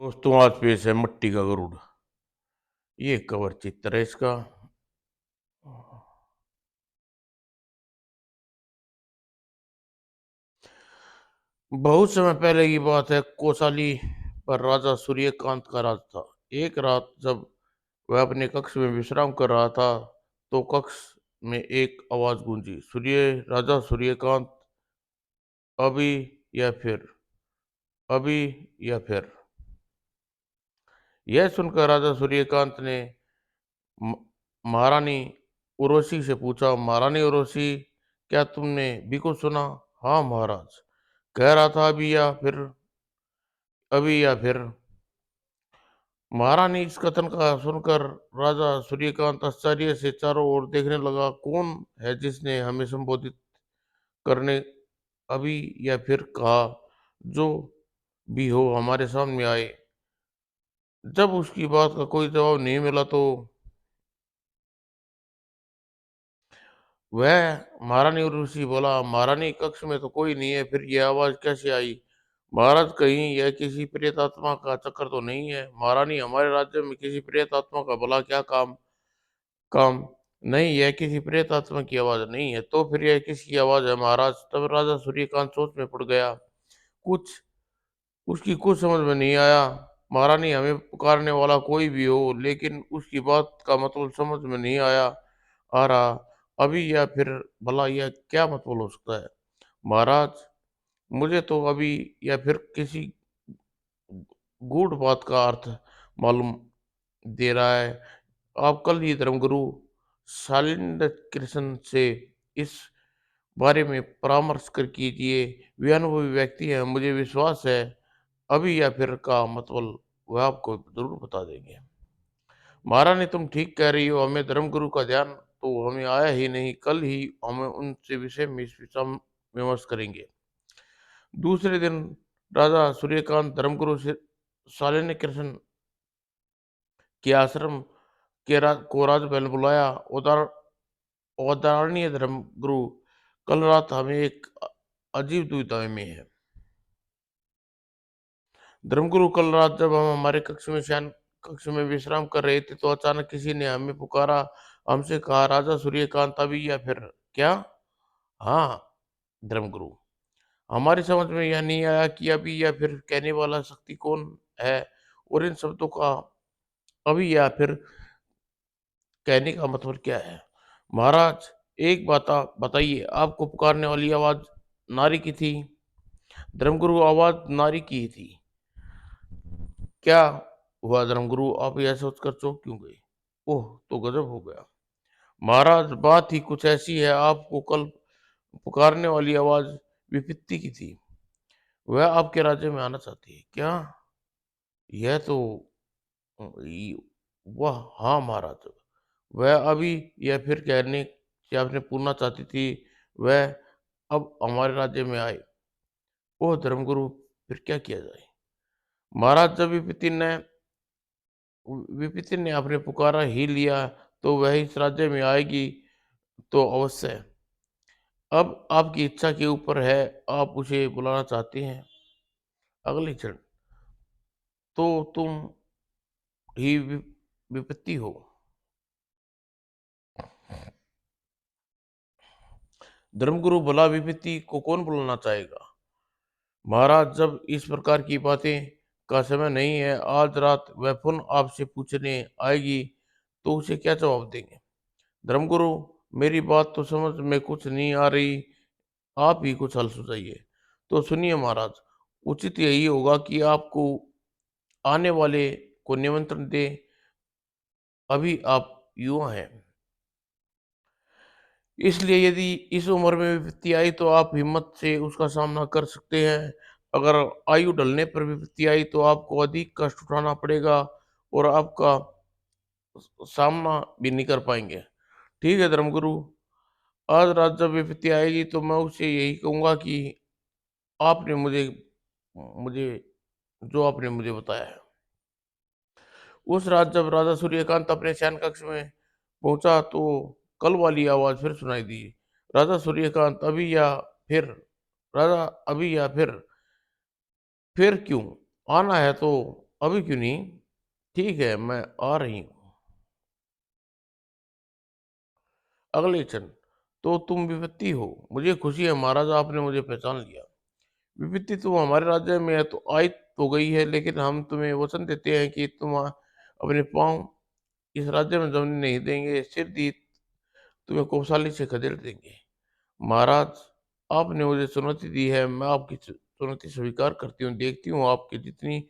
दोस्तों आज पेश है मट्टी का गरुड़। ये कवर चित्र है इसका। बहुत समय पहले की बात है। कोसाली पर राजा सूर्यकांत का राज था। एक रात जब वह अपने कक्ष में विश्राम कर रहा था तो कक्ष में एक आवाज गूंजी, सूर्य राजा सूर्यकांत, अभी या फिर, अभी या फिर। यह सुनकर राजा सूर्यकांत ने म- महारानी उर्वशी से पूछा, महारानी उर्वशी, क्या तुमने भी कुछ सुना? हाँ महाराज, कह रहा था अभी या फिर, अभी या फिर। महारानी इस कथन का सुनकर राजा सूर्यकांत आश्चर्य से चारों ओर देखने लगा। कौन है जिसने हमें संबोधित करने अभी या फिर कहा? जो भी हो हमारे सामने आए। जब उसकी बात का कोई जवाब नहीं मिला तो वह महारानी उर्वशी बोला, महारानी कक्ष में तो कोई नहीं है, फिर यह आवाज कैसे आई? महाराज, कहीं यह किसी प्रेत आत्मा का चक्कर तो नहीं है? महारानी, हमारे राज्य में किसी प्रेत आत्मा का भला क्या काम काम नहीं, यह किसी प्रेत आत्मा की आवाज नहीं है। तो फिर यह किसकी आवाज है महाराज? तब राजा सूर्यकांत सोच में पड़ गया। कुछ उसकी कुछ समझ में नहीं आया। महारानी, हमें पुकारने वाला कोई भी हो, लेकिन उसकी बात का मतलब समझ में नहीं आ रहा। अभी या फिर, भला यह क्या मतलब हो सकता है? महाराज, मुझे तो अभी या फिर किसी गूढ़ बात का अर्थ मालूम दे रहा है। आप कल ही धर्मगुरु शालिंद कृष्ण से इस बारे में परामर्श कर कीजिए। वे अनुभवी व्यक्ति हैं, मुझे विश्वास है अभी या फिर का मतलब वह आपको जरूर बता देंगे। महारानी, तुम ठीक कह रही हो, हमें धर्मगुरु का ध्यान तो हमें आया ही नहीं। कल ही हमें उनसे विषय में इस विचार विमर्श करेंगे। दूसरे दिन राजा सूर्यकांत धर्मगुरु से शालिनी कृष्ण के आश्रम को राजमहल बुलाया। उदार औदारणीय धर्मगुरु, कल रात हमें एक अजीब दुविधा में है। धर्मगुरु, कल रात जब हम हमारे कक्ष में विश्राम कर रहे थे तो अचानक किसी ने हमें पुकारा। हमसे कहा, राजा सूर्यकांत अभी या फिर। क्या? हाँ धर्मगुरु, हमारी समझ में यह नहीं आया कि अभी या फिर कहने वाला शक्ति कौन है, और इन शब्दों का अभी या फिर कहने का मतलब क्या है? महाराज, एक बात आप बताइए, आपको पुकारने वाली आवाज नारी की थी? धर्मगुरु, आवाज नारी की ही थी। क्या हुआ धर्मगुरु, आप यह सोचकर चौंक क्यों गए? ओह, तो गजब हो गया। महाराज, बात ही कुछ ऐसी है, आपको कल पुकारने वाली आवाज विपत्ति की थी। वह आपके राज्य में आना चाहती है। क्या? यह तो वह, हाँ महाराज, वह अभी या फिर कहने से आपने पूछना चाहती थी, वह अब हमारे राज्य में आए। ओह धर्मगुरु, फिर क्या किया जाए? महाराज, जब विपिन ने आपने पुकारा ही लिया तो वह इस राज्य में आएगी तो अवश्य है। अब आपकी इच्छा के ऊपर है, आप उसे बुलाना चाहते हैं अगले क्षण तो तुम ही विपत्ति हो। धर्मगुरु, भला विपत्ति को कौन बुलाना चाहेगा? महाराज, जब इस प्रकार की बातें का समय नहीं है, आज रात वह पुनः आपसे पूछने आएगी तो उसे क्या जवाब देंगे? धर्मगुरु, मेरी बात तो समझ में कुछ नहीं आ रही, आप ही कुछ हल सुझाइए। तो सुनिए महाराज, उचित यही होगा कि आपको आने वाले को निमंत्रण दे। अभी आप युवा हैं, इसलिए यदि इस उम्र में विपत्ति आई तो आप हिम्मत से उसका सामना कर सकते हैं। अगर आयु ढलने पर विपत्ति आई तो आपको अधिक कष्ट उठाना पड़ेगा और आपका सामना भी नहीं कर पाएंगे। ठीक है धर्मगुरु, आज रात जब विपत्ति आएगी तो मैं उसे यही कहूंगा कि आपने मुझे मुझे जो आपने मुझे बताया है। उस रात जब राजा सूर्यकांत अपने शयन कक्ष में पहुंचा तो कल वाली आवाज फिर सुनाई दी। राजा सूर्यकांत अभी या फिर? राजा, अभी या फिर क्यों? आना है तो अभी क्यों नहीं? ठीक है, मैं आ रही हूँ। अगले क्षण, तो तुम विपत्ति हो। मुझे खुशी है महाराज, आपने मुझे पहचान लिया। विपत्ति तुम हमारे राज्य में तो आई तो गई है, लेकिन हम तुम्हें वचन देते हैं कि तुम अपने पाँव इस राज्य में जमने नहीं देंगे। सिर दी तुम्हें कौशाली से खदेड़ देंगे। महाराज, आपने मुझे चुनौती दी है, मैं आपकी चुनौती स्वीकार करती हूँ। देखती हूँ आपकी जितनी,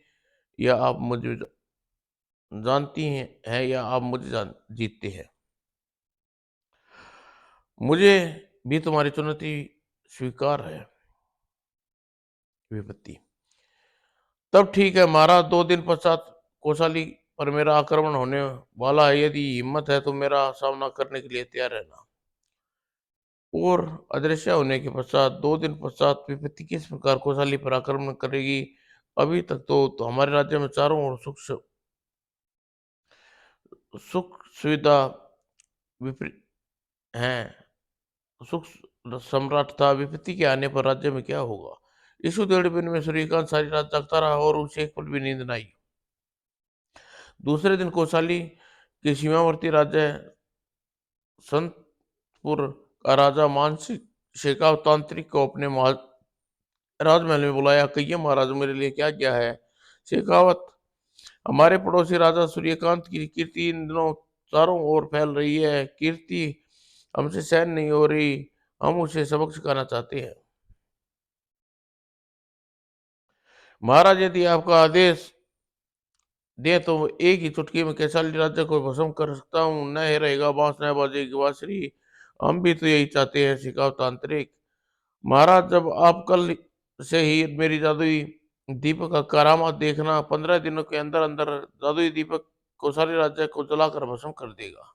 या आप मुझे जानती हैं या आप मुझे जीतते हैं। मुझे भी तुम्हारी चुनौती स्वीकार है। विपत्ति, तब ठीक है महाराज, 2 दिन पश्चात कौशाली पर मेरा आक्रमण होने वाला है। यदि हिम्मत है तो मेरा सामना करने के लिए तैयार रहना। और अदृश्य होने के पश्चात 2 दिन पश्चात विपत्ति किस प्रकार कौशाली पर आक्रमण करेगी? अभी तक तो हमारे राज्य में चारों ओर सुख सुविधा विपरीत हैं। सुख सम्राट था, विपत्ति के आने पर राज्य में क्या होगा? इस उधेड़बुन में सूर्यकांत सारी रात जागता रहा और उसे एक पल भी नींद न आई। दूसरे दिन कौशाली के सीमावर्ती राज्य संतपुर का राजा मानसिक शेखाव तांत्रिक को अपने राजमहल में बुलाया। कहिए महाराज, मेरे लिए क्या क्या है? शेखावत, हमारे पड़ोसी राजा सूर्यकांत की कीर्ति इन दिनों चारों ओर फैल रही है। कीर्ति हमसे सहन नहीं हो रही, हम उसे सबक सिखाना चाहते हैं। महाराज, यदि आपका आदेश दे तो एक ही चुटकी में कैसाली राज्य को भस्म कर सकता हूँ। न रहेगा बांस, न बाजेगी बांसुरी। हम भी तो यही चाहते हैं सिखाव तांत्रिक। महाराज, जब आप कल से ही मेरी जादुई दीपक का करामात देखना, 15 दिनों के अंदर अंदर जादुई दीपक कौसारी राज्य को जलाकर भस्म कर देगा।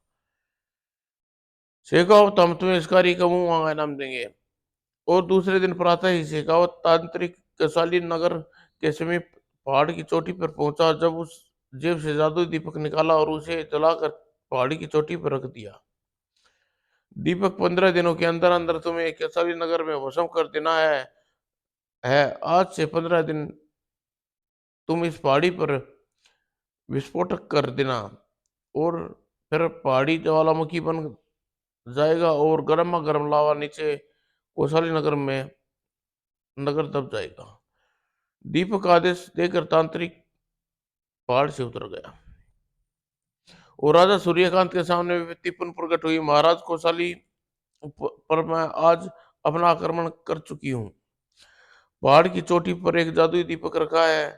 शेखावत, हम तुम्हें इस कार्य का मुंह मांगा इनाम देंगे। और दूसरे दिन प्रातः ही शेखावत तांत्रिक कौसाली नगर के समीप पहाड़ की चोटी पर पहुंचा। जब उस जेब से जादुई दीपक निकाला और उसे जलाकर पहाड़ी की चोटी पर रख दिया। दीपक 15 दिनों के अंदर अंदर तुम्हें कैसाली नगर में भस्म कर देना है। आज से 15 दिन तुम इस पहाड़ी पर विस्फोटक कर देना, और फिर पहाड़ी ज्वालामुखी बन जाएगा और गर्मा गर्म लावा नीचे कौशाली नगर में नगर दब जाएगा। दीपक आदेश देकर तांत्रिक पहाड़ से उतर गया और राजा सूर्यकांत के सामने विपत्ति पुनः प्रकट हुई। महाराज, कौशाली पर मैं आज अपना आक्रमण कर चुकी हूँ। पहाड़ की चोटी पर एक जादुई दीपक रखा है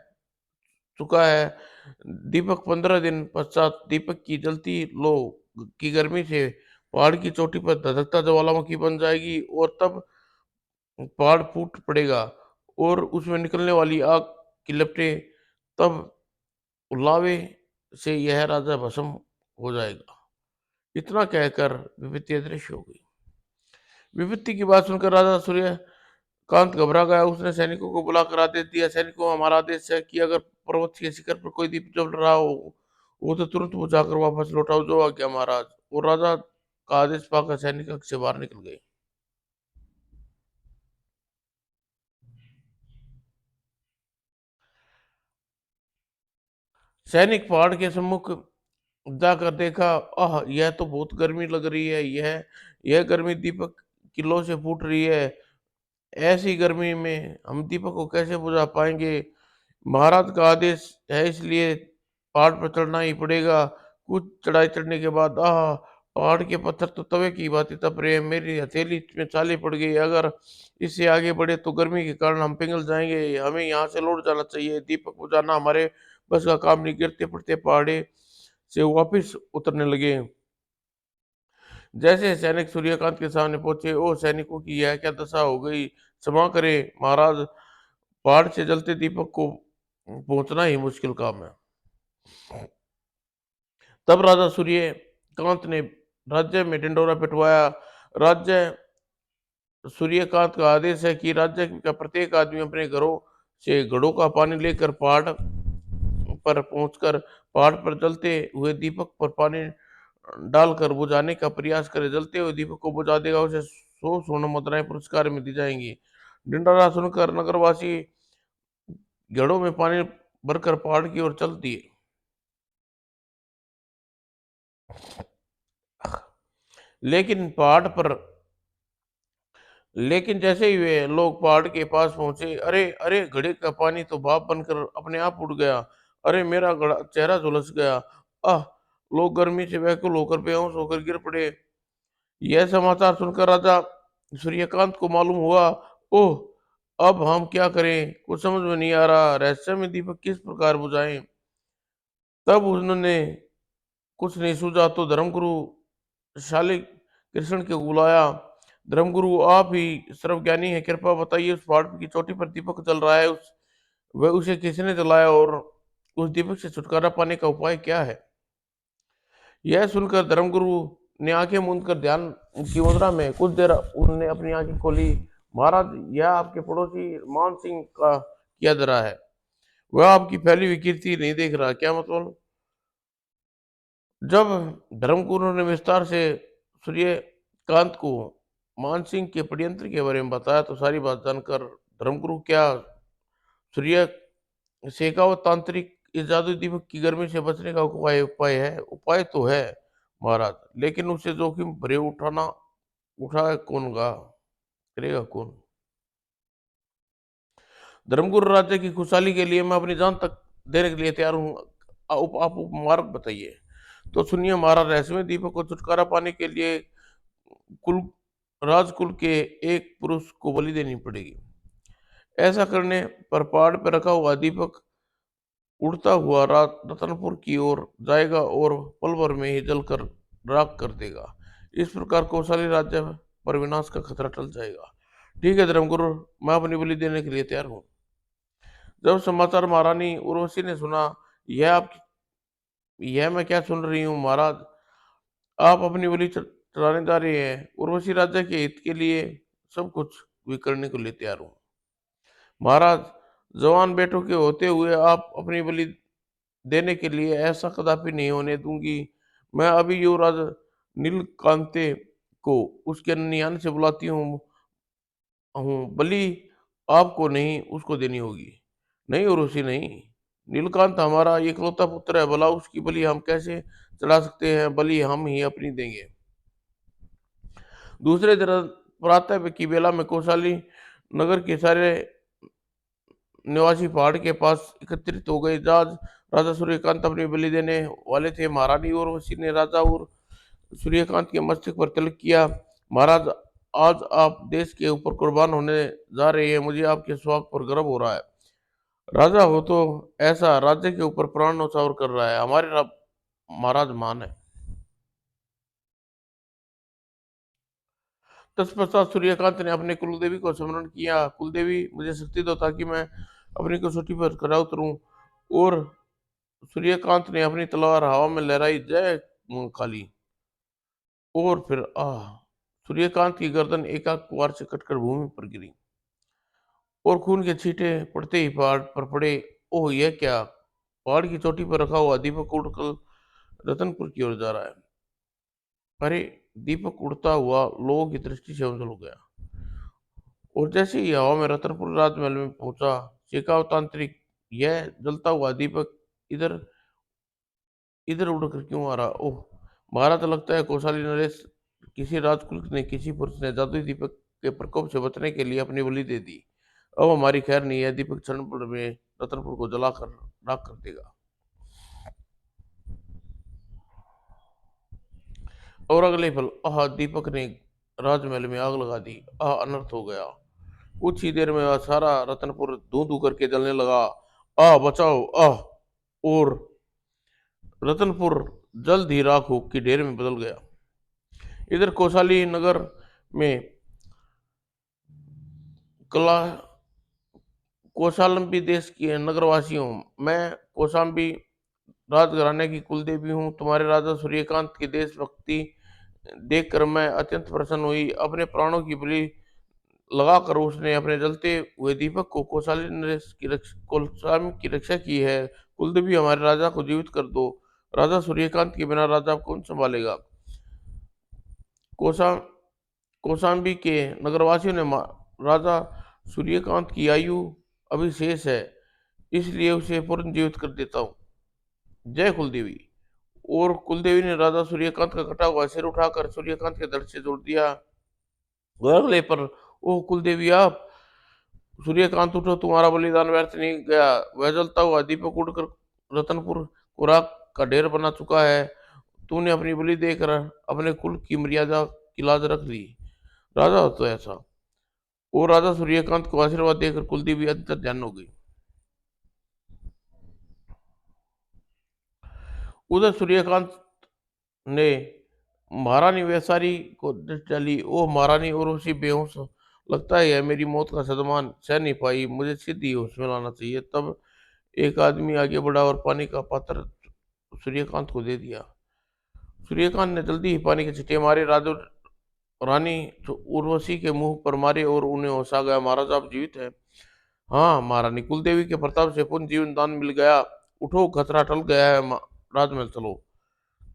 चुका है। दीपक 15 दिन पश्चात दीपक की जलती लो की गर्मी से पहाड़ की चोटी पर धधकता ज्वालामुखी बन जाएगी, और तब पहाड़ फूट पड़ेगा और उसमें निकलने वाली आग की लपटें, तब लावे से यह राजा भस्म हो जाएगा। इतना कहकर विपत्ति अदृश्य हो गई। विपत्ति की बात सुनकर राजा सूर्यकांत घबरा गया। उसने सैनिकों को बुलाकर आदेश दिया, सैनिकों, हमारा आदेश है कि अगर पर्वत के शिखर पर कोई दीप जल रहा हो, वो तो तुरंत बुझाकर वापस लौटाओ। जो आज्ञा महाराज। और राजा का आदेश पाकर सैनिक कक्ष से बाहर निकल गए। सैनिक पहाड़ के सम्मुख जाकर देखा, आह, यह तो बहुत गर्मी लग रही है। यह गर्मी दीपक किलो से फूट रही है। ऐसी गर्मी में हम दीपक को कैसे बुझा पाएंगे? महाराज का आदेश है, इसलिए पहाड़ पर चढ़ना ही पड़ेगा। कुछ चढ़ाई चढ़ने के बाद, आह, पहाड़ के पत्थर तो तवे की भांति तप रहे हैं। मेरी हथेली में छाले पड़ गई। अगर इससे आगे बढ़े तो गर्मी के कारण हम पिघल जाएंगे। हमें यहाँ से लौट जाना चाहिए। दीपक बुझाना हमारे बस का काम नहीं। गिरते पड़ते पहाड़े से वापिस उतरने लगे। जैसे सैनिक सूर्यकांत के सामने पहुंचे, ओ सैनिकों की यह क्या दशा हो गई? क्षमा करें महाराज, पहाड़ से जलते दीपक को पहुंचना ही मुश्किल काम है। तब राजा सूर्यकांत ने राज्य में ढिंढोरा पिटवाया। राज्य सूर्यकांत का आदेश है कि राज्य का प्रत्येक आदमी अपने घरों से घड़ों का पानी लेकर पहाड़ पर पहुंचकर पहाड़ पर जलते हुए दीपक पर पानी डालकर बुझाने का प्रयास करे। जलते हुए दीपक को बुझा देगा, उसे 100 स्वर्ण मुद्राएं पुरस्कार में दी जाएंगी। ढिंढोरा सुनकर नगरवासी घड़ों में पानी भरकर पहाड़ की ओर चल दिए। लेकिन पहाड़ पर लेकिन जैसे ही वे लोग पहाड़ के पास पहुंचे, अरे अरे, घड़े का पानी तो भाप बनकर अपने आप उड़ गया। अरे, मेरा घड़ा चेहरा झुलस गया। आह! लोग गर्मी से व्याकुल होकर बेहोश होकर गिर पड़े। यह समाचार सुनकर राजा सूर्यकांत को मालूम हुआ, ओह! अब हम क्या करें? कुछ समझ में नहीं आ रहा। रहस्य में दीपक किस प्रकार बुझाएं? तब उन्होंने कुछ नहीं सूझा तो धर्मगुरु शालिक कृष्ण को बुलाया। धर्मगुरु, आप ही सर्वज्ञानी है, कृपया बताइए, उस पहाड़ की चोटी पर दीपक जल रहा है, उस वह उसे किसने जलाया और उस दीपक से छुटकारा पाने का उपाय क्या है? यह सुनकर धर्मगुरु ने आंखें मूंद कर ध्यान की मुद्रा में कुछ देर उन्होंने अपनी आंखें खोली। महाराज, यह आपके पड़ोसी मान सिंह का किया धरा है। वह आपकी फैली हुई कीर्ति नहीं देख रहा, क्या मतलब? जब धर्मगुरु ने विस्तार से सूर्यकांत को मानसिंह के षड्यंत्र के बारे में बताया तो सारी बात जानकर धर्मगुरु, क्या सूर्य शेखावत तांत्रिक इस जादू दीपक की गर्मी से बचने का उपाय उपाय है? उपाय तो है महाराज, लेकिन उसे जोखिम भरे उठाए कौन करेगा कौन? धर्मगुरु, राज्य की खुशहाली के लिए मैं अपनी जान तक देने के लिए तैयार हूँ। आप मार्ग बताइए। तो सुनिए महाराज, रहस्यमय दीपक को छुटकारा पाने के लिए कुल राजकुल के एक पुरुष को बलि देनी पड़ेगी। ऐसा करने पर पहाड़ पर रखा हुआ दीपक उड़ता हुआ रतनपुर की ओर जाएगा और पल भर में ही जलकर राख कर देगा। इस प्रकार कौशली राज्य पर विनाश का खतरा टल जाएगा। ठीक है धर्मगुरु, मैं अपनी बलि देने के लिए तैयार हूँ। जब समाचार महारानी उर्वशी ने सुना, यह आप यह मैं क्या सुन रही हूँ महाराज? आप अपनी बलि चढ़ाने जा रहे हैं। उर्वशी राजा के हित के लिए सब कुछ भी करने को लिए तैयार हूँ महाराज। जवान बेटों के होते हुए आप अपनी बलि देने के लिए ऐसा कदापि नहीं होने दूंगी। मैं अभी युवराज नीलकांते को उसके नियान से बुलाती हूँ। बलि आपको नहीं, उसको देनी होगी। नहीं उर्वशी, नहीं। नीलकांत हमारा इकलौता पुत्र है, भला उसकी बलि हम कैसे चढ़ा सकते हैं? बलि हम ही अपनी देंगे। दूसरे दिन प्रातः की बेला में कौशाली नगर के सारे निवासी पहाड़ के पास एकत्रित हो गए। जहाज राजा सूर्यकांत अपनी बलि देने वाले थे। महारानी उर्वशी ने राजा और सूर्यकांत के मस्तक पर तिलक किया। महाराज, आज आप देश के ऊपर कुर्बान होने जा रहे हैं। मुझे आपके सुहाग पर गर्व हो रहा है। राजा हो तो ऐसा राज्य के ऊपर प्राण न्यौछावर कर रहा है। हमारे महाराज मान है। तत्पश्चात सूर्यकांत ने अपने कुलदेवी को स्मरण किया। कुलदेवी, मुझे शक्ति दो ताकि मैं अपनी कसौटी पर खरा उतरूं। और सूर्यकांत ने अपनी तलवार हवा में लहराई, जय काली। और फिर सूर्यकांत की गर्दन एकाक वार से कटकर भूमि पर गिरी और खून के छींटे पड़ते ही पहाड़ पर पड़े। ओह, यह क्या! पहाड़ की चोटी पर रखा हुआ दीपक उड़कर रतनपुर की ओर जा रहा है। अरे, दीपक उड़ता हुआ लोगों की दृष्टि से ओझल हो गया और जैसे ही हवा में रतनपुर राजमहल में पहुंचा, शेखावत तांत्रिक, यह जलता हुआ दीपक इधर इधर उड़कर क्यों आ रहा? ओह महाराज, लगता है कौशाली नरेश, किसी राजकुल ने, किसी पुरुष ने जादुई दीपक के प्रकोप से बचने के लिए अपनी बलि दे दी। अब हमारी खैर नहीं है। दीपक क्षण भर में रतनपुर को जलाकर राख कर देगा। और अगले पल दीपक ने राजमहल में आग लगा दी। अनर्थ हो गया। कुछ ही देर में वह सारा रतनपुर धू धू करके जलने लगा। बचाओ! और रतनपुर जल्द ही राख की ढेर में बदल गया। इधर कौशाली नगर में कला कौशाम्बी देश के नगरवासियों, मैं कौशाम्बी राजघराने की कुलदेवी हूँ। तुम्हारे राजा सूर्यकांत की देशभक्ति देखकर मैं अत्यंत प्रसन्न हुई। अपने प्राणों की बलि लगाकर उसने अपने जलते हुए दीपक को कौशाम्बी की रक्षा की है। कुलदेवी, हमारे राजा को जीवित कर दो। राजा सूर्यकांत के बिना राजा कौन संभालेगा? कौशा कौशाम्बी के नगरवासियों ने राजा सूर्यकांत की आयु अभी शेष है, इसलिए उसे पुनर्जीवित कर देता हूँ। जय कुलदेवी। और कुलदेवी ने राजा सूर्यकांत का कटा हुआ सिर उठाकर सूर्यकांत के धड़ से जोड़ दिया। अगले पर, ओ कुलदेवी आप, सूर्यकांत उठो, तुम्हारा बलिदान व्यर्थ नहीं गया। वह जलता हुआ दीपक उड़कर रतनपुर को राख का ढेर बना चुका है। तूने अपनी बलि देकर अपने कुल की मर्यादा की लाज रख ली। राजा हो तो ऐसा। और राजा सूर्यकांत को आशीर्वाद देकर कुलदेवी अंतर ध्यान हो गई। उधर सूर्यकांत ने महारानी वैसारी को दृष्टि डाली। ओह महारानी, और उसी बेहोश, लगता है यह मेरी मौत का सदमान सह नहीं पाई, मुझे सीधी होश में लाना चाहिए। तब एक आदमी आगे बढ़ा और पानी का पात्र सूर्यकांत को दे दिया। सूर्यकांत ने जल्दी ही पानी के छींटे मारे, राजू रानी उर्वशी के मुंह पर मारे और उन्हें होश आ गया। महाराज आप जीवित हैं। हाँ महारानी, कुलदेवी के प्रताप से पुनः जीवन दान मिल गया। उठो, खतरा टल गया है, राजमहल चलो।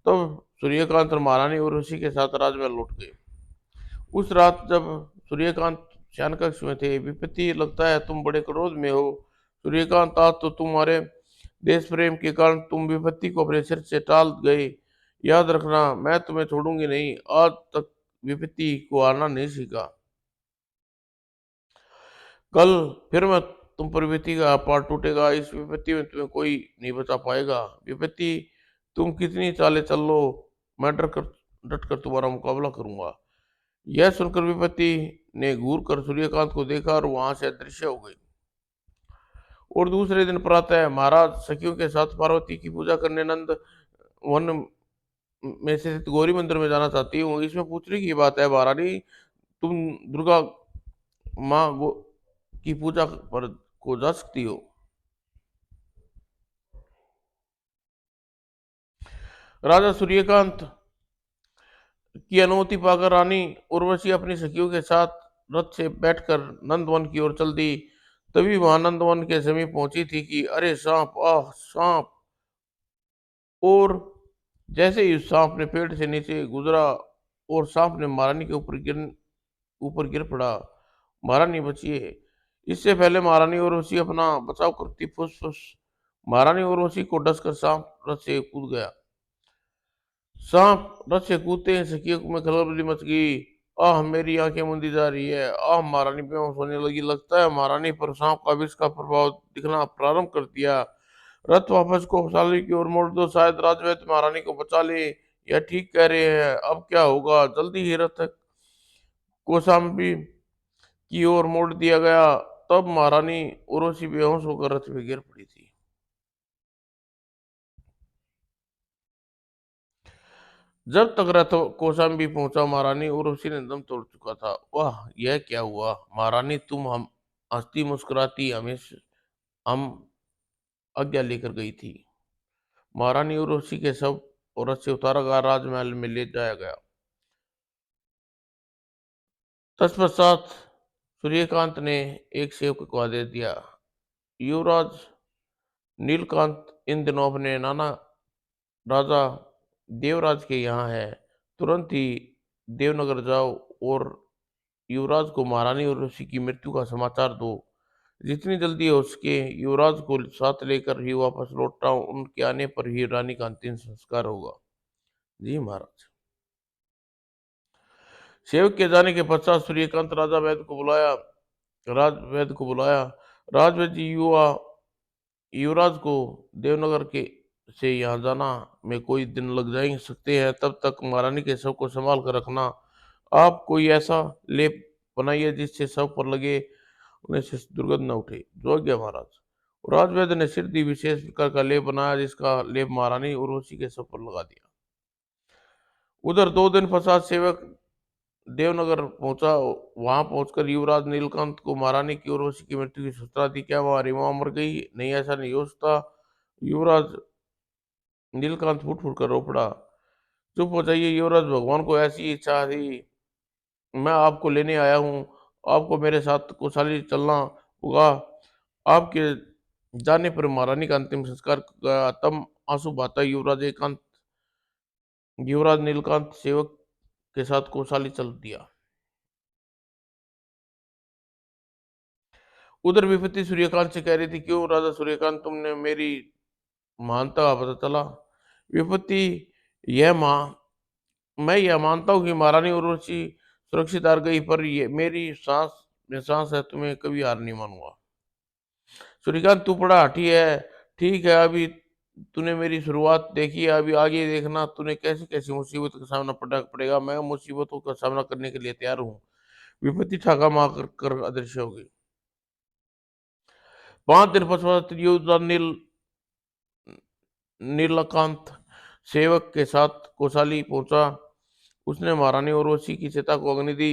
तब सूर्यकांत और महारानी उर्वशी के साथ राजमहल लौट गए। उस रात जब सूर्यकांत शयन कक्ष में थे, विपत्ति, लगता है तुम बड़े क्रोध में हो। सूर्यकांत, आज तो तुम्हारे देश प्रेम के कारण तुम विपत्ति को अपने सिर से टाल गए। याद रखना, मैं तुम्हें छोड़ूंगी नहीं। आज तक विपत्ति को आना नहीं सीखा, कल फिर मैं तुम पर विपत्ति का पार टूटेगा। इस विपत्ति में तुम्हें कोई नहीं बचा पाएगा। विपत्ति, तुम कितनी चाले चल लो, मैं डट कर तुम्हारा मुकाबला करूंगा। यह सुनकर विपत्ति ने घूर कर सूर्यकांत को देखा और वहां से अदृश्य हो गई। और दूसरे दिन प्रातः महाराज सखियों के साथ पार्वती की पूजा करने नंद वन में से स्थित गौरी मंदिर में जाना चाहती हूँ। इसमें पूछने की बात है महारानी, तुम दुर्गा माँ की पूजा पर को जा सकती हो। राजा सूर्यकांत की अनुमति पाकर रानी उर्वशी अपनी सखियों के साथ रथ से बैठकर नंदवन की ओर चल दी। तभी वहां नंदवन के समीप पहुंची थी कि अरे सांप, आह सांप। और जैसे ही उस सांप ने पेड़ से नीचे गुजरा और सांप ने महारानी के ऊपर गिर पड़ा। महारानी बचिए। इससे पहले महारानी उर्वशी अपना बचाव करती फुस फुस, महारानी उर्वशी को डसकर सांप रथ से कूद गया। सांप रथ से कूदते ही सखियों में खलबली मच गई। आह मेरी आंखें मूंदी जा रही है। आह महारानी बेहोश होने लगी। लगता है महारानी पर सांप का विष का प्रभाव दिखना प्रारंभ कर दिया। रथ वापस कौशली की ओर मोड़ दो, शायद राजवैद्य महारानी को बचा ले। यह ठीक कह रहे हैं, अब क्या होगा। जल्दी ही रथ कौशाम्बी की ओर मोड़ दिया गया। तब महारानी उर्वशी बेहोश होकर रथ में गिर पड़ी थी। जब तक रथ कौशाम्बी पहुंचा, महारानी उर्वशी ने दम तोड़ चुका था। वाह, यह क्या हुआ महारानी, तुम हम हंसती मुस्कुराती हमें हम आज्ञा लेकर गई थी। महारानी उर्वशी के शव और रथ से उतारा गया, राजमहल में ले जाया गया। तत्पश्चात सूर्यकांत ने एक सेवक को आदेश दिया, युवराज नीलकांत इन दिनों अपने नाना राजा देवराज के यहाँ है। तुरंत ही देवनगर जाओ और युवराज को महारानी उर्वशी की मृत्यु का समाचार दो। जितनी जल्दी हो सके युवराज को साथ लेकर ही वापस लौटता हूँ। उनके आने पर ही रानी का अंतिम संस्कार होगा। जी महाराज। सेवक के जाने के पश्चात सूर्यकांत राजवैद्य को बुलाया। राजवैद्य जी, युवराज को देवनगर के से यहाँ जाना में कोई दिन लग जा सकते हैं। तब तक महारानी के शव को संभाल कर रखना। आप कोई ऐसा लेप बनाइए जिससे शव पर लगे उन्हें से दुर्गंध न उठे। जो आज्ञा महाराज। राजवैद्य ने सिरदी विशेष प्रकार का लेप बनाया, जिसका लेप महारानी उर्वशी के शव पर लगा दिया। उधर 2 दिन पश्चात सेवक देवनगर पहुंचा। वहां पहुंचकर युवराज नीलकांत को महारानी की उर्वशी की मृत्यु की सूचना दी। क्या वह रिमा मर गई? नहीं, ऐसा नहीं हो सकता। युवराज नीलकांत फुट फुट कर रो पड़ा। चुप हो जाइए युवराज, भगवान को ऐसी इच्छा थी। मैं आपको लेने आया हूँ। आपको मेरे साथ कुशाली चलना होगा। आपके जाने पर महारानी का अंतिम संस्कार का तब आंसू बहाता युवराज नीलकांत सेवक के साथ कुशाली चल दिया। उधर विपत्ति सूर्यकांत से कह रही थी, क्यों राजा सूर्यकांत, तुमने मेरी महानता का पता चला? विपत्ति, यह मां मैं यह मानता हूँ कि महारानी उर्वशी सुरक्षित हार गई, पर ये मेरी सांस में सांस है, तुम्हें कभी हार नहीं मानूंगा। सूर्यकांत, तू बड़ा हठी है। ठीक है, अभी तूने मेरी शुरुआत देखी है, अभी आगे देखना तूने कैसी कैसी मुसीबत का सामना पड़ेगा। मैं मुसीबतों का सामना करने के लिए तैयार हूँ। विपत्ति ठाका मार कर अदृश्य हो गई। 5 दिन पश्चात त्रियोधा नीलकांत सेवक के साथ कौशाली पहुंचा। उसने महारानी उर्वशी की चिता को अग्नि दी।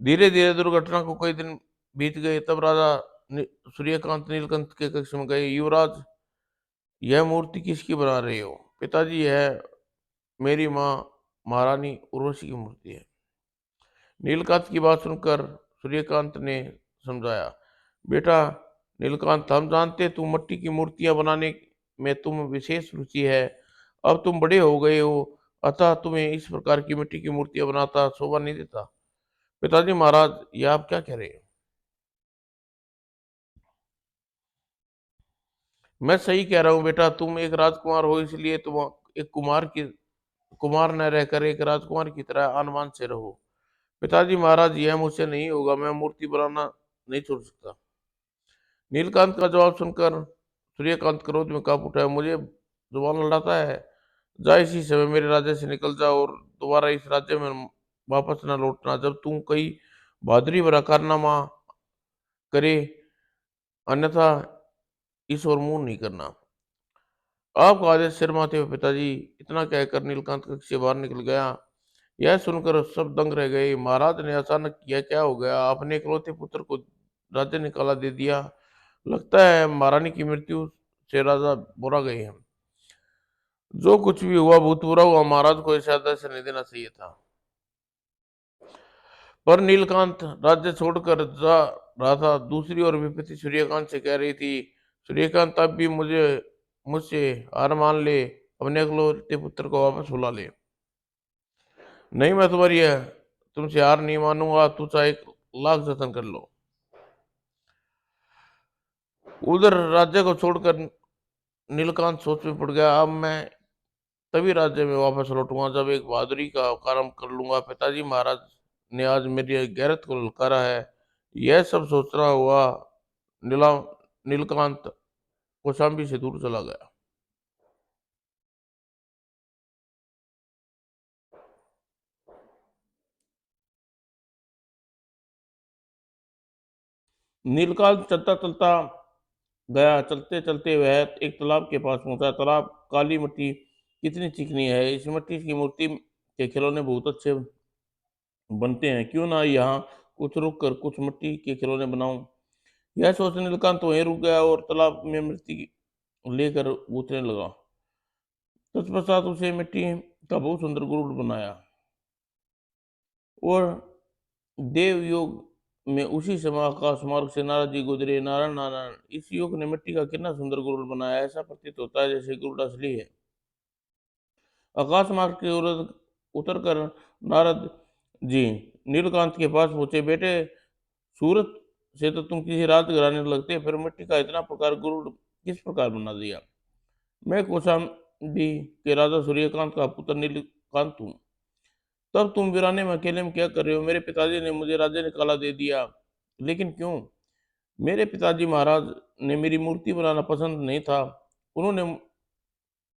धीरे धीरे दुर्घटना को कई दिन बीत गए। तब राजा सूर्यकांत नीलकंठ के कक्ष में गए। युवराज, यह मूर्ति किसकी बना रहे हो? पिताजी, यह मेरी माँ महारानी उर्वशी की मूर्ति है। नीलकांत की बात सुनकर सूर्यकांत ने समझाया, बेटा नीलकांत, हम जानते तुम मिट्टी की मूर्तियां बनाने में तुम विशेष रुचि है। अब तुम बड़े हो गए हो, अतः तुम्हें इस प्रकार की मिट्टी की मूर्तियां बनाता शोभा नहीं देता। पिताजी, महाराज ये आप क्या कह रहे हैं? मैं सही कह रहा हूँ बेटा, तुम एक राजकुमार हो, इसलिए तुम एक कुमार न रहकर एक राजकुमार की तरह आनवान से रहो। पिताजी, महाराज यह मुझसे नहीं होगा, मैं मूर्ति बनाना नहीं छोड़ सकता। नीलकांत का जवाब सुनकर सूर्यकांत क्रोध में कांप उठा। मुझे जुबान लड़ाता है? जा, इसी समय मेरे राज्य से निकल जा और दोबारा इस राज्य में वापस न लौटना। जब तुम कई बहादुरी भरा कारनामा करे, अन्यथा इस ओर मुंह नहीं करना। आपका आदेश सिर माथे पे पिताजी। इतना कहकर नीलकांत कक्ष से बाहर निकल गया। यह सुनकर सब दंग रह गए। महाराज ने अचानक यह क्या हो गया? अपने इकलौते पुत्र को राज्य निकाला दे दिया। लगता है महारानी की मृत्यु से राजा बुरा गए हैं। जो कुछ भी हुआ बहुत बुरा हुआ। महाराज को ऐसा आदेश नहीं देना चाहिए था। पर नीलकांत राज्य छोड़कर जा रहा था। दूसरी ओर विपत्ति सूर्यकांत से कह रही थी, सूर्यकांत, अब भी मुझसे हार मान ले, अपने इकलौते पुत्र को वापस बुला ले। नहीं, मैं तुमसे हार नहीं मानूंगा, तू चाहे 1 लाख जतन कर लो। उधर राज्य को छोड़कर नीलकांत सोच में पड़ गया। अब मैं तभी राज्य में वापस लौटूंगा जब एक बहादुरी का काम कर लूंगा। पिताजी, महाराज ने आज मेरी गैरत को ललकारा है। यह सब सोचना हुआ नीला नीलकांत कौशाम्बी से दूर चला गया। नीलकांत चलता चलता गया। चलते चलते वह एक तालाब के पास पहुंचा। तालाब काली मिट्टी कितनी चिकनी है। इस मिट्टी की मूर्ति के खिलौने बहुत अच्छे बनते हैं। क्यों ना यहाँ कुछ रुक कर कुछ मिट्टी के खिलौने बनाऊं। यह सोच नीलकांत तो वहीं रुक गया और तालाब में मिट्टी लेकर गूंथने लगा। तत्पश्चात उसे मिट्टी का बहुत सुंदर गुरुड़ बनाया और देव योग में उसी समय आकाश मार्ग से नारद जी गुजरे। नारायण नारायण, इस युग ने मिट्टी का कितना सुंदर गुरुड़ बनाया। ऐसा प्रतीत होता है जैसे गुरुड़ असली है। आकाश मार्ग की ओर उतर कर नारद जी नीलकांत के पास पहुंचे। बेटे, सूरत से तो तुम किसी राजघराने लगते, फिर मिट्टी का इतना प्रकार गुरुड़ किस प्रकार बना दिया? मैं कौशाम्बी के राजा सूर्यकांत का पुत्र नीलकांत हूँ। तब तुम वीराने में अकेले में क्या कर रहे हो? मेरे पिताजी ने मुझे राज्य निकाला दे दिया। लेकिन क्यों? मेरे पिताजी महाराज ने मेरी मूर्ति बनाना पसंद नहीं था। उन्होंने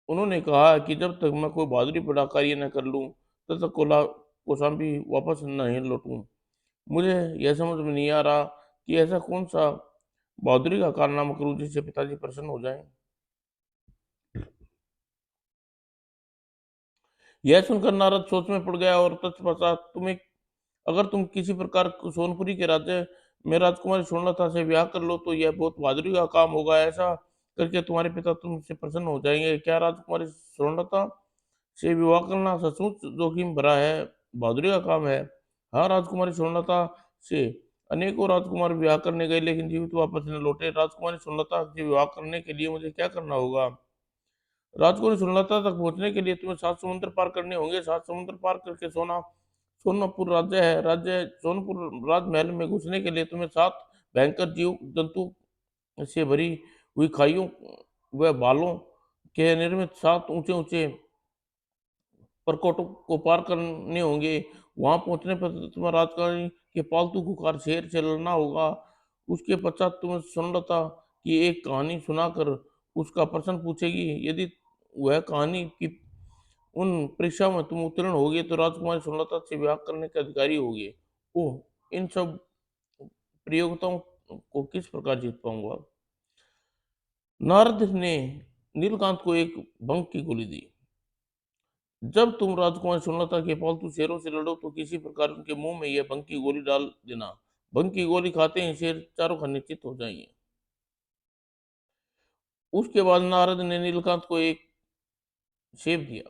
उन्होंने कहा कि जब तक मैं कोई बहादुरी बड़ा कार्य न कर लूं, तब तक कौशाम्बी वापस नहीं लौटूं। मुझे यह समझ में नहीं आ रहा कि ऐसा कौन सा बहादुरी का कारनामा करूं जिससे पिताजी प्रसन्न हो जाएं। यह सुनकर नारद सोच में पड़ गया और तत्पश्चात अगर तुम किसी प्रकार सोनपुरी के राज्य में राजकुमारी स्वर्णलता से ब्याह कर लो तो यह बहुत बहादुरी का काम होगा। ऐसा करके तुम्हारे पिता तुमसे प्रसन्न हो जाएंगे। क्या राजकुमारी स्वर्णलता से विवाह करना सचमुच जोखिम भरा है, बहादुरी का काम है? हाँ, राजकुमारी स्वर्णलता से अनेकों राजकुमार विवाह करने गए लेकिन जीवित वापस न लौटे। राजकुमारी स्वर्णलता से विवाह करने के लिए मुझे क्या करना होगा? राजकुमारी स्वर्णलता तक पहुंचने के लिए तुम्हें 7 समुद्र पार करने होंगे। 7 समुद्र पार करके सोनपुर राज्य है। राज्य सोनपुर राजमहल में घुसने के लिए तुम्हें 7 भयंकर जीव जंतु से भरी हुई खाइयों व भालों के निर्मित 7 ऊंचे-ऊंचे प्रकोटों को पार करने होंगे। वहां पहुंचने पर तुम्हें राजकुमारी के पालतू खुखार शेर से लड़ना होगा। उसके पश्चात तुम्हें सुंदरता की एक कहानी सुनाकर उसका प्रश्न पूछेगी। यदि वह कहानी की उन परीक्षाओं में तुम उत्तीर्ण होगे तो राजकुमारी सुंदरता से विवाह करने के अधिकारी होगे। ओह, इन सब प्रतियोगिताओं को किस प्रकार जीत पाऊंगा? नारद ने नीलकांत को एक भंग की गोली दी। जब तुम राजकुमारी सुनलता के पालतू शेरों से लड़ो तो किसी प्रकार उनके मुंह में यह भंग की गोली डाल देना। भंग की गोली खाते ही शेर चारों खाने चित हो जाएंगे। उसके बाद नारद ने नीलकांत को एक सेब दिया।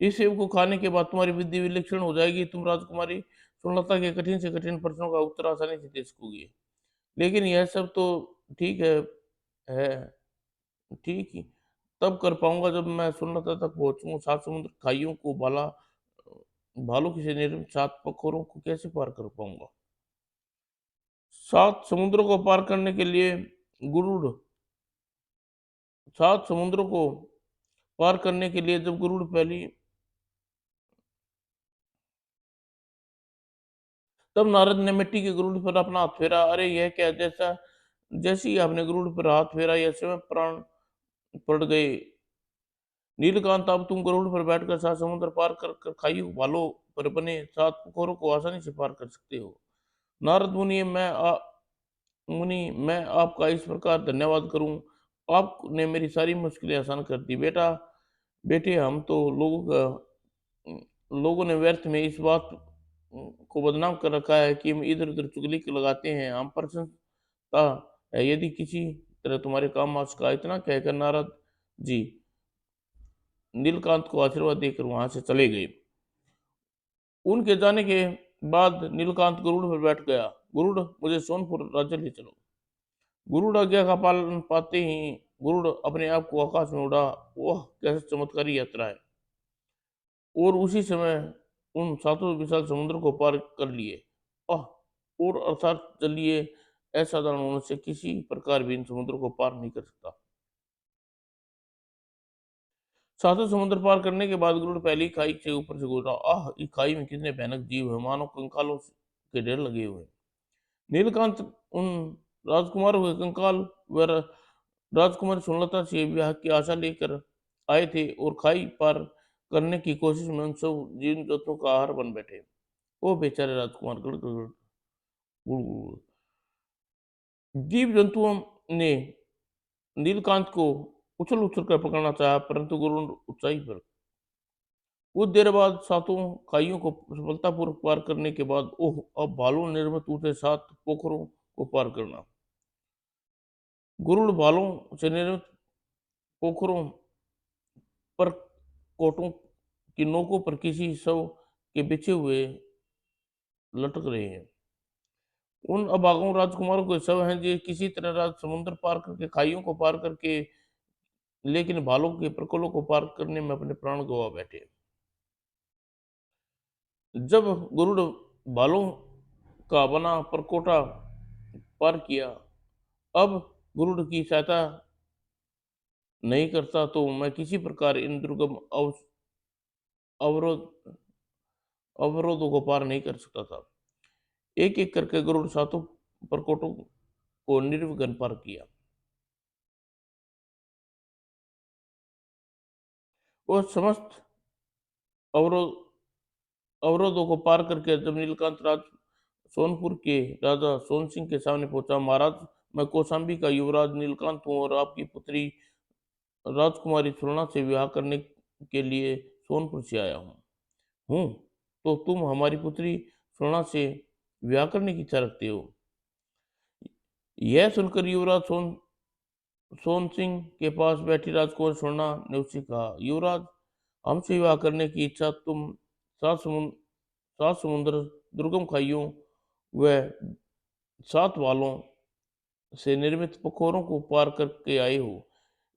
इस सेब को खाने के बाद तुम्हारी बुद्धि विलक्षण हो जाएगी। तुम राजकुमारी सुनलता के कठिन से कठिन प्रश्नों का उत्तर आसानी से दे सकोगी। लेकिन यह सब तो ठीक है ठीक ही तब कर पाऊंगा जब मैं सुनलता तक पहुंचूं। 7 समुद्र खाइयों को भालू से निर्मित 7 पखोरों को कैसे पार कर पाऊंगा? 7 समुद्रों को पार करने के लिए गुरुड़ 7 समुद्रों को पार करने के लिए जब गुरुड़ पहली तब नारद ने मिट्टी के गुरुड़ पर अपना हाथ फेरा। अरे यह क्या! जैसे ही आपने गुरुड़ पर हाथ फेरा यह समय प्राण पड़ गए। नीलकांत, अब तुम गरुड़ पर बैठकर 7 समुद्र पार कर खाइयों भालों पर बने 7 पुकारों को आसानी से पार कर सकते हो। नारद मुनि, मैं आपका इस प्रकार धन्यवाद करूं। आपने मेरी सारी मुश्किलें आसान कर दी। बेटे, हम तो लोगों ने व्यर्थ में इस बात को बदनाम कर रखा है कि हम इधर उधर चुगली लगाते हैं। हम प्रसन्नता है यदि किसी तरह तुम्हारे काम आ सका। इतना कहकर नारद जी नीलकांत को आशीर्वाद देकर वहां से चले गए। उनके जाने के बाद नीलकांत गरुड़ पर बैठ गया। गुरुड़, मुझे सोनपुर राज्य ले चलो। गुरुड़ आज्ञा का पालन पाते ही गुरुड़ अपने आप को आकाश में उड़ा। वह कैसे चमत्कारी यात्रा है! और उसी समय उन 7 विशाल समुद्र को पार कर लिए। आह! और अर्थात चलिए, असाधारण मनुष्य किसी प्रकार भी इन समुद्रों को पार नहीं कर सकता। 7 समुद्र पार करने के बाद गुरुड़ पहली खाई से ऊपर से गुजरा। आह! इस खाई में कितने भयानक जीव है, मानो कंकालों के ढेर लगे हुए। नीलकांत उन राजकुमारों के कंकाल व राजकुमारी सुनलता से विवाह की आशा लेकर आए थे और खाई पार करने की कोशिश में उन सब जीव जंतुओं का आहार बन बैठे। ओ बेचारे राजकुमार! गड़ गड़ गड़, गुड़ गुड़। जीव जंतुओं ने नीलकांत को उछल उछल कर पकड़ना चाहा, परंतु गुरुड़ ऊंचाई पर। कुछ देर बाद 7 खाइयों को सफलतापूर्वक पार करने के बाद ओह! अब भालू निर्मित ऊंचे 7 पोखरों को पार करना। गुरुड़ भालों से निर्मित पोखरों पर कोटों की नोकों पर किसी शव के बिछे हुए लटक रहे हैं। उन अभागों राजकुमारों के शव हैं जो किसी तरह राज समुद्र पार करके खाइयों को पार करके, लेकिन भालों के प्रकोलों को पार करने में अपने प्राण गंवा बैठे। जब गुरुड़ भालों का बना परकोटा पार किया, अब गुरुड़ की सहायता नहीं करता तो मैं किसी प्रकार इन दुर्गम अवरोध अवरोधों को पार नहीं कर सकता था। एक एक करके गरुड़ 7 परकोटों को निर्विघ्न पार किया। वो समस्त अवरोध अवरोधों को पार करके जब नीलकांत राज सोनपुर के राजा सोन सिंह के सामने पहुंचा। महाराज, मैं कौशाम्बी का युवराज नीलकांत हूँ और आपकी पुत्री राजकुमारी सुलना से विवाह करने के लिए सोनपुर से आया हूँ। तो तुम हमारी पुत्री सुलना से विवाह करने की इच्छा रखते हो? यह सुनकर युवराज सोन सिंह के पास बैठी राजकुमारी सुलना ने उससे कहा, युवराज, हमसे विवाह करने की इच्छा तुम 7 समुद्र दुर्गम खाइयों व 7 वालों से निर्मित पोखरों को पार करके आए हो।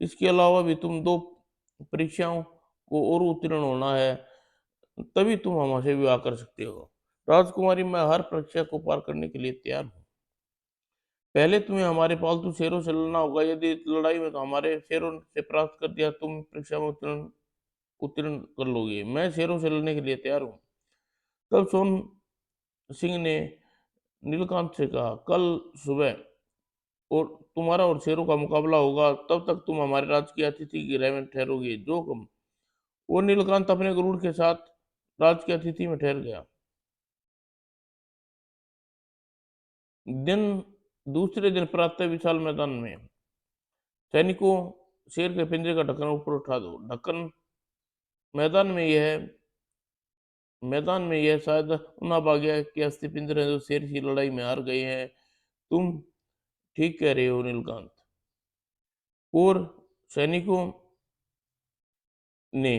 इसके अलावा भी तुम 2 परीक्षाओं को और उत्तीर्ण होना है, तभी तुम हमसे विवाह कर सकते हो। राजकुमारी, मैं हर परीक्षा को पार करने के लिए तैयार हूँ। पहले तुम्हें हमारे पालतू शेरों से लड़ना होगा। यदि लड़ाई में तो हमारे शेरों से प्राप्त कर दिया, तुम परीक्षा में उत्तीर्ण उत्तीर्ण कर लोगे। मैं शेरों से लड़ने के लिए तैयार हूँ। तब सोन सिंह ने नीलकांत से कहा, कल सुबह और तुम्हारा और शेरों का मुकाबला होगा। तब तक तुम हमारे राज्य की अतिथि की रह में ठहरोगे। जो कम। वो नीलकांत अपने गरुड़ के साथ राज की अतिथि में ठहर गया। दिन दूसरे दिन प्रातः विशाल मैदान में सैनिकों, शेर के पिंजरे का ढक्कन ऊपर उठा दो। ढक्कन मैदान में यह शायद उन्हा आ गया कि अस्थि पिंजरे जो शेर की लड़ाई में हार गए हैं। तुम ठीक कह रहे हो नीलकांत। और सैनिकों ने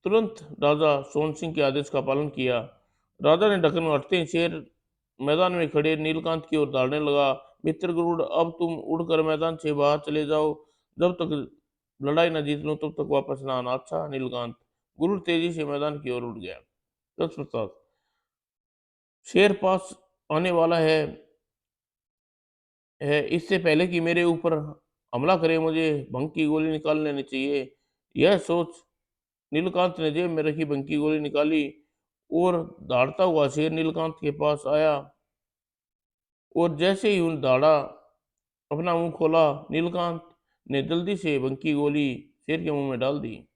तुरंत राजा सोन सिंह के आदेश का पालन किया। राजा ने ढक्कन हटते ही शेर मैदान में खड़े नीलकांत की ओर दौड़ने लगा। मित्र गरुड़, अब तुम उड़कर मैदान से बाहर चले जाओ। जब तक लड़ाई न जीत लो तब तक वापस ना आना। अच्छा नीलकांत। गरुड़ तेजी से मैदान की ओर उड़ गया। तत्पश्चात शेर पास आने वाला है इससे पहले कि मेरे ऊपर हमला करे, मुझे भंग की गोली निकाल लेनी चाहिए। यह सोच नीलकांत ने जेब में रखी भंग की गोली निकाली और दौड़ता हुआ शेर नीलकांत के पास आया। और जैसे ही उन दौड़ा, अपना मुंह खोला, नीलकांत ने जल्दी से भंग की गोली शेर के मुंह में डाल दी।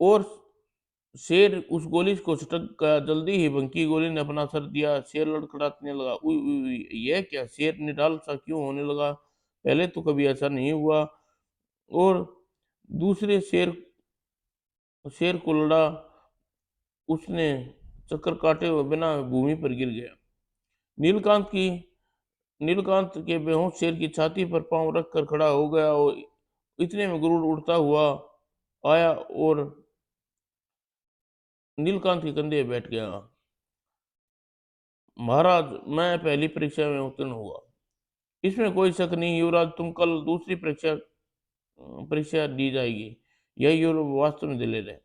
और शेर उस गोली को छटक गया। जल्दी ही बंकी गोली ने अपना सर दिया। शेर लड़खड़ाने लगा। उई उई उई, यह क्या? शेर निढाल सा क्यों होने लगा? पहले तो कभी ऐसा नहीं हुआ। और दूसरे शेर को लड़ा, उसने चक्कर काटे हुए बिना भूमि पर गिर गया। नीलकांत की नीलकांत के बेहोश शेर की छाती पर पांव रखकर खड़ा हो गया। और इतने में गरुड़ उड़ता हुआ आया और नीलकांत के कंधे बैठ गया। महाराज, मैं पहली परीक्षा में उत्तीर्ण हुआ, इसमें कोई शक नहीं। युवराज, तुम कल दूसरी परीक्षा परीक्षा दी जाएगी। यह युवराज वास्तव में दिलेर है।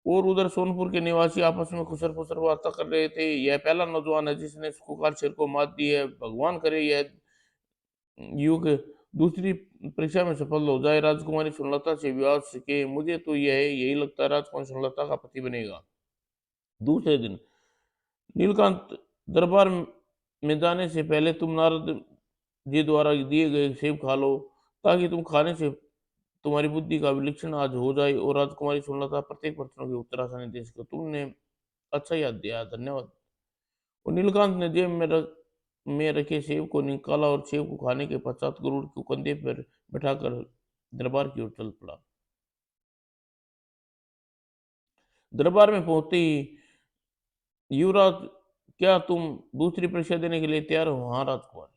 और उधर सोनपुर के निवासी आपस में खुसर फुसर वार्ता कर रहे थे। यह पहला नौजवान है जिसने खुखार शेर को मात दी है। भगवान करे यह युग दूसरी परीक्षा में सफल हो जाए। राजकुमारी सुनलता से विवाह हो सके। मुझे तो यही लगता है राजकुमारी सुनलता का पति बनेगा। दूसरे दिन नीलकांत, दरबार में जाने से पहले तुम नारद जी द्वारा दिए गए सेब खा लो, ताकि तुम खाने से तुम्हारी बुद्धि का विलक्षण आज हो जाए और राजकुमारी सुनलता प्रत्येक प्रश्नों के उत्तर आसानी दे सके। तुमने अच्छा याद दिया, धन्यवाद। और नीलकांत ने जेब में रखे सेब को निकाला और सेब को खाने के पश्चात गरुड़ को कंधे पर बैठाकर दरबार की ओर चल पड़ा। दरबार में पहुंचते ही, युवराज, क्या तुम दूसरी परीक्षा देने के लिए तैयार हो? हाँ राजकुमार।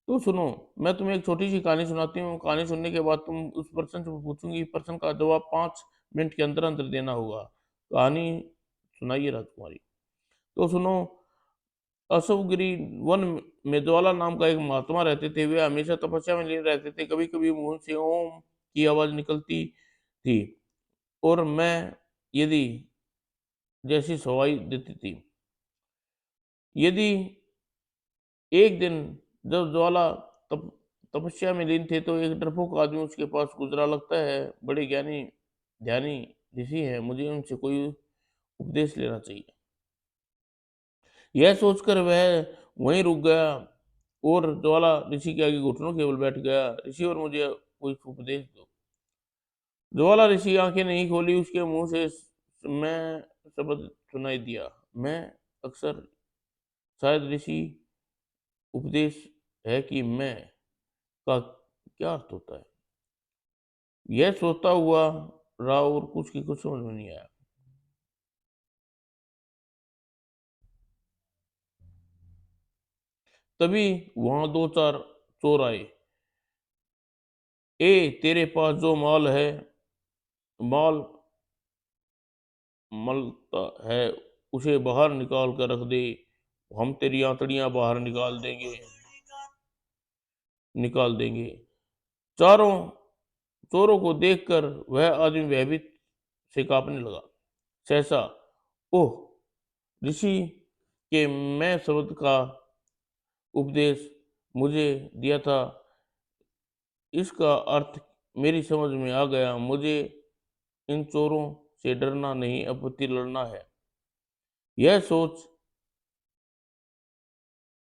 तो सुनो, मैं तुम्हें एक छोटी सी कहानी सुनाती हूँ। कहानी सुनने के बाद तुम उस प्रश्न से पूछूंगी, प्रश्न का जवाब 5 मिनट के अंदर अंदर देना होगा। कहानी सुनाइए राजकुमारी। तो सुनो, अशोकगिरी वन में ज्वाला नाम का एक महात्मा रहते थे। वे हमेशा तपस्या में लीन रहते थे। कभी कभी मुंह से ओम की आवाज निकलती थी और मैं यदि जैसी सवाई देती थी। यदि एक दिन जब ज्वाला तप तपस्या में लीन थे तो एक डरपोक आदमी उसके पास गुजरा। लगता है बड़े ज्ञानी ध्यानी ऋषि हैं, मुझे उनसे कोई उपदेश लेना चाहिए। यह सोचकर वह वहीं रुक गया और ज्वाला ऋषि के आगे घुटनों के बल बैठ गया। ऋषि, और मुझे कोई उपदेश दो। ज्वाला ऋषि आंखें नहीं खोली। उसके मुंह से मैं शब्द सुनाई दिया, मैं अक्सर, शायद ऋषि, उपदेश है कि मैं का क्या अर्थ होता है? यह सोचता हुआ रहा और कुछ समझ में नहीं आया। तभी वहां 2 4 चोर आए। ए, तेरे पास जो माल मलता है उसे बाहर निकाल कर रख दे। हम तेरी आंतड़ियां बाहर निकाल देंगे। चारों चोरों को देखकर वह आदमी भयभीत से कांपने लगा। सहसा, ओह! ऋषि के मैं शब्द का उपदेश मुझे दिया था, इसका अर्थ मेरी समझ में आ गया। मुझे इन चोरों से डरना नहीं, अप्रति लड़ना है। यह सोच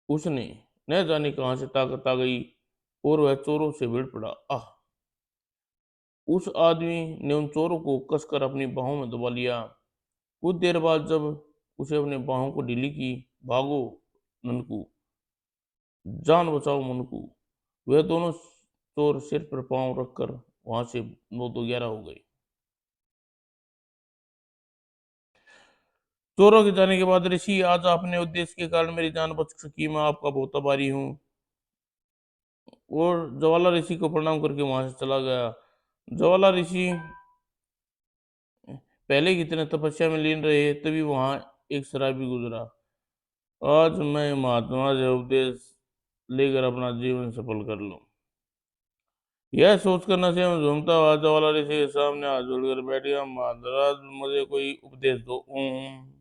उसने न जाने कहां से ताकत आ गई और वह चोरों से भिड़ पड़ा। आह! उस आदमी ने उन चोरों को कसकर अपनी बाहों में दबा लिया। कुछ देर बाद जब उसे अपने बाहों को ढीली की, भागो ननकू, जान बचाओ मुनकू, वह दोनों चोर सिर पर पांव रखकर वहां से 9 तो 11 हो गए। चोरों के जाने के बाद, ऋषि, आज आपने उद्देश्य के कारण मेरी जान बच सकी, मैं आपका बहुत आभारी हूँ। और ज्वाला ऋषि को प्रणाम करके वहां से चला गया। ज्वाला ऋषि पहले की तरह तपस्या में लीन रहे, तभी वहां एक शराबी गुजरा। आज मैं महात्मा से उपदेश लेकर अपना जीवन सफल कर लूं, यह सोचकर नशे में झूमता हुआ ज्वाला ऋषि के सामने हाथ जोड़कर बैठ गया। महाराज, मुझे कोई उपदेश दो। ओम।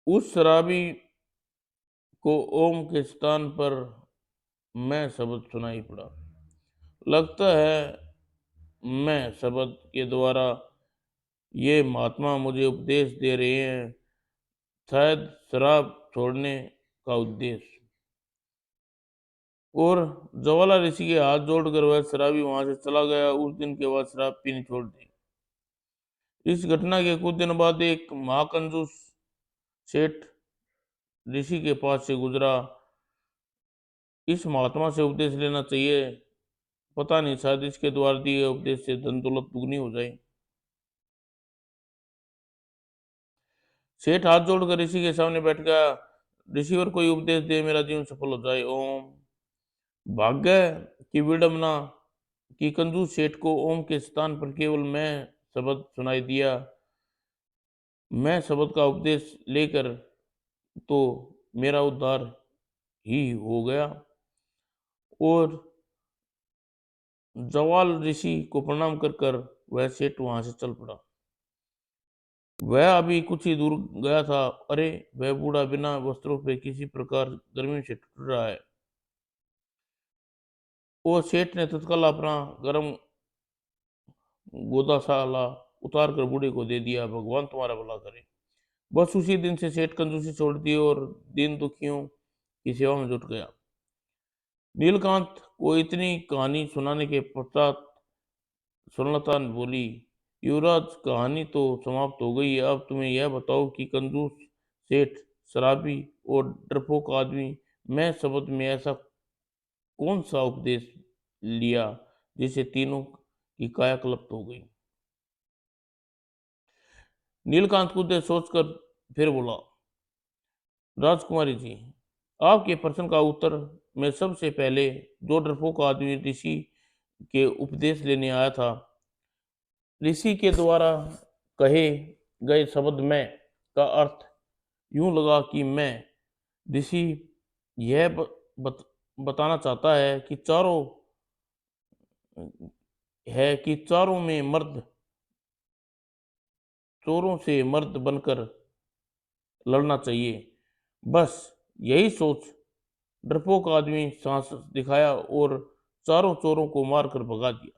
उस शराबी को ओम के स्थान पर मैं शब्द सुनाई पड़ा। लगता है मैं शब्द के द्वारा ये महात्मा मुझे उपदेश दे रहे हैं, शायद शराब छोड़ने का उद्देश्य। और ज्वाला ऋषि के हाथ जोड़कर वह शराबी वहां से चला गया। उस दिन के बाद शराब पीनी छोड़ दी। इस घटना के कुछ दिन बाद एक महाकंजूस सेठ ऋषि के पास से गुजरा। इस महात्मा से उपदेश लेना चाहिए, पता नहीं शायद इसके द्वारा दिए उपदेश से धन दौलत दुगनी हो जाए। सेठ हाथ जोड़कर ऋषि के सामने बैठ गया। ऋषिवर, कोई उपदेश दे, मेरा जीवन सफल हो जाए। ओम। भाग्य की विडंबना कि कंजूस सेठ को ओम के स्थान पर केवल मैं शब्द सुनाई दिया। मैं शब्द का उपदेश लेकर तो मेरा उद्धार ही हो गया। और जवाल ऋषि को प्रणाम कर कर वह सेठ वहां से चल पड़ा। वह अभी कुछ ही दूर गया था, अरे वह बूढ़ा बिना वस्त्रों पे किसी प्रकार गर्मी से टूट रहा है। वो सेठ ने तत्काल अपना गर्म गोदाशाला उतार कर बूढ़े को दे दिया। भगवान तुम्हारा भला करे। बस उसी दिन से सेठ कंजूसी छोड़ दी और दीन दुखियों की सेवा में जुट गया। नीलकांत को इतनी कहानी सुनाने के पश्चात स्वर्णलता बोली, युवराज, कहानी तो समाप्त हो गई है, अब तुम्हें यह बताओ कि कंजूस सेठ, शराबी और डरपोक आदमी मैं शब्द में ऐसा कौन सा उपदेश लिया जिससे तीनों की काया क्लप्त हो गई। नीलकांत कुछ देर सोचकर फिर बोला, राजकुमारी जी, आपके प्रश्न का उत्तर मैं सबसे पहले जो डरपोक आदमी ऋषि के उपदेश लेने आया था, ऋषि के द्वारा कहे गए शब्द मैं का अर्थ यूं लगा कि मैं ऋषि यह बताना चाहता है कि चारों में मर्द चोरों से मर्द बनकर लड़ना चाहिए। बस यही सोच डरपोक आदमी सांस दिखाया और चारों चोरों को मारकर भगा दिया।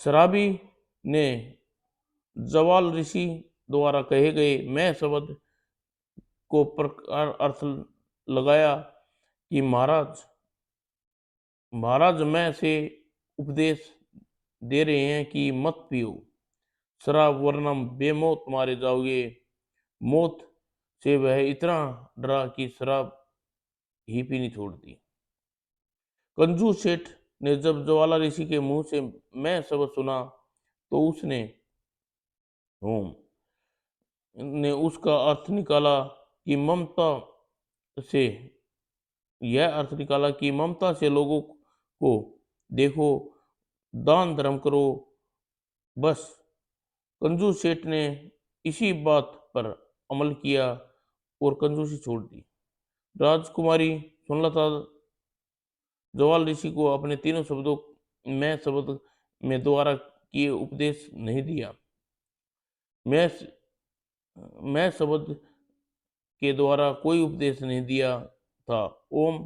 शराबी ने जवाल ऋषि द्वारा कहे गए मैं शब्द को प्रकार अर्थ लगाया कि महाराज, मैं से उपदेश दे रहे हैं कि मत पियो शराब, वरना बेमौत मारे जाओगे। मौत से वह इतना डरा कि शराब ही पीनी छोड़ दी। कंजूस सेठ ने जब ज्वाला ऋषि के मुंह से मैं शब्द सुना तो उसने होम ने उसका अर्थ निकाला कि ममता से ममता से लोगों को देखो, दान धर्म करो। बस कंजूस सेठ ने इसी बात पर अमल किया और कंजूसी छोड़ दी। राजकुमारी सुनलता जवाल ऋषि को अपने तीनों शब्दों मैं शब्द में द्वारा किए उपदेश नहीं दिया। मैं मैं शब्द के द्वारा कोई उपदेश नहीं दिया था। ओम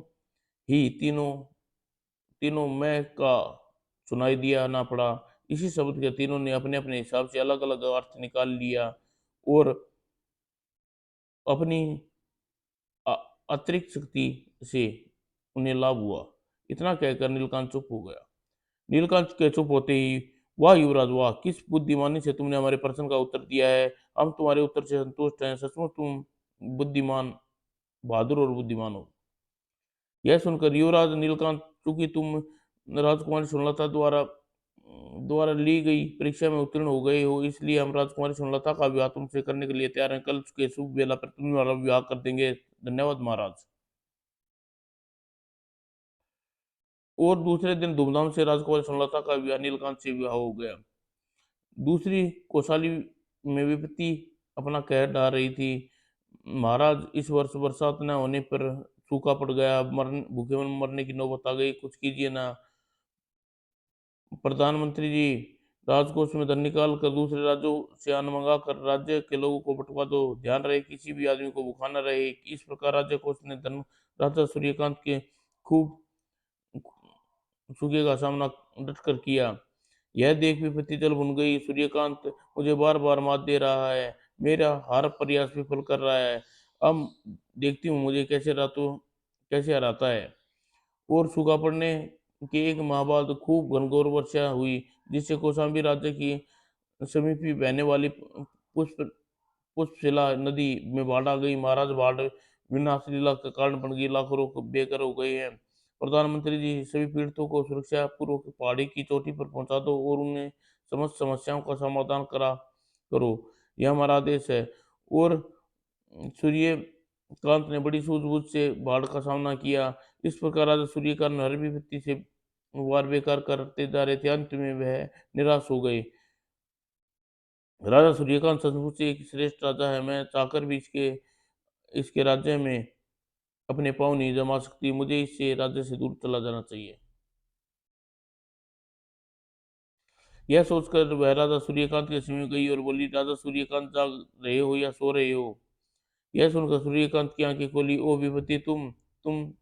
ही तीनों तीनों मैं का सुनाई दिया ना पड़ा। इसी शब्द के तीनों ने अपने अपने हिसाब से अलग अलग अर्थ निकाल लिया और अपनी अ- अतिरिक्त शक्ति से उन्हें लाभ हुआ। इतना कहकर नीलकांत चुप हो गया। नीलकांत के चुप होते ही, वाह युवराज वाह, किस बुद्धिमानी से तुमने हमारे प्रश्न का उत्तर दिया है। हम तुम्हारे उत्तर से संतुष्ट हैं। सचमुच तुम बुद्धिमान, बहादुर और बुद्धिमान हो। यह सुनकर युवराज नीलकांत, चूंकि तुम राजकुमारी सुनलता द्वारा द्वारा ली गई परीक्षा में उत्तीर्ण हो गए हो, इसलिए हम राजकुमारी सुनलता का विवाह तुमसे करने के लिए तैयार हैं। कल के शुभ बेला पर तुम्हारा विवाह कर देंगे। धन्यवाद महाराज। और दूसरे दिन धूमधाम से राजकुमारी सुनलता का विवाह नीलकांत से विवाह हो गया। दूसरी कोसाली में विपत्ति अपना कहर ढा रही थी। महाराज, इस वर्ष बरसात न होने पर सूखा पड़ गया, भूखे मरने की नौबत आ गई, कुछ कीजिए ना। प्रधानमंत्री जी, राजकोष में धन निकाल कर दूसरे राज्यों से अन्न मंगा कर राज्य के लोगों को बंटवा दो। ध्यान रहे किसी भी आदमी को भूखा न रहे। इस प्रकार राज्य कोष ने धन राजा सूर्यकांत के खूब सूखे का सामना डट कर किया। यह देख विपत्ति जल भुन गई। सूर्यकांत मुझे बार बार मात दे रहा है, मेरा हर प्रयास विफल कर रहा है। अब देखती हूँ मुझे कैसे हराता है। और सूखा पड़ने के एक माह बाद खूब घनघोर वर्षा हुई, जिससे कौशाम्बी राज्य की समीपी बहने वाली पुष्प पुष्पशिला नदी में बाढ़ आ गई। महाराज, बाढ़ विनाश लीला का कारण बन गई, लाखों लोग बेघर हो गए हैं। प्रधानमंत्री जी, सभी पीड़ितों को सुरक्षा पूर्वक पहाड़ी की चोटी पर पहुंचा दो और उन्हें समस्त समस्याओं का समाधान करो। यह हमारा आदेश है। और सूर्यकांत ने बड़ी सूझबूझ से बाढ़ का सामना किया। इस प्रकार राजा सूर्यकांत हर विपत्ति से वार बेकार करते जा रहे थे। अंत में वह निराश हो गए। राजा सूर्यकांत सचमुच से एक श्रेष्ठ राजा है। मैं चाहकर भी इसके राज्य में अपने पाँव नहीं जमा सकती। मुझे इससे राज्य से दूर चला जाना चाहिए। यह सोचकर वह राजा सूर्यकांत के समीप गई और बोली, राजा सूर्यकांत, जाग रहे हो या सो रहे हो। यह सुनकर सूर्यकांत की आंखें खोली। ओ विपत्ति, तुम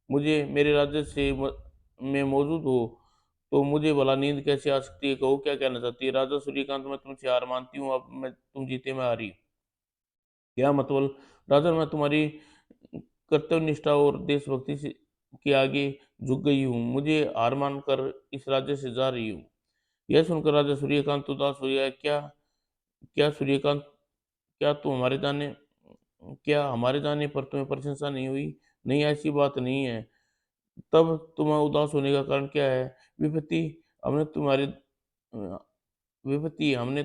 मुझे मेरे राज्य में मौजूद हो तो मुझे भला नींद कैसे आ सकती है। कहो क्या कहना चाहती है। राजा सूर्यकांत, मैं तुमसे हार मानती हूँ। अब मैं तुम जीते मैं हारी। क्या मतलब। राजन, मैं तुम्हारी कर्तव्यनिष्ठा और देशभक्ति के आगे झुक गई हूँ। मुझे हार मानकर इस राज्य से जा रही हूँ। यह सुनकर राजा सूर्यकांत उदास हो गया। क्या क्या सूर्यकांत, क्या तू हमारे जाने क्या हमारे जाने पर तुम्हें प्रशंसा नहीं हुई। नहीं, ऐसी बात नहीं है। तब तुम्हें उदास होने का कारण क्या है। विपत्ति हमने तुम्हारे विपत्ति हमने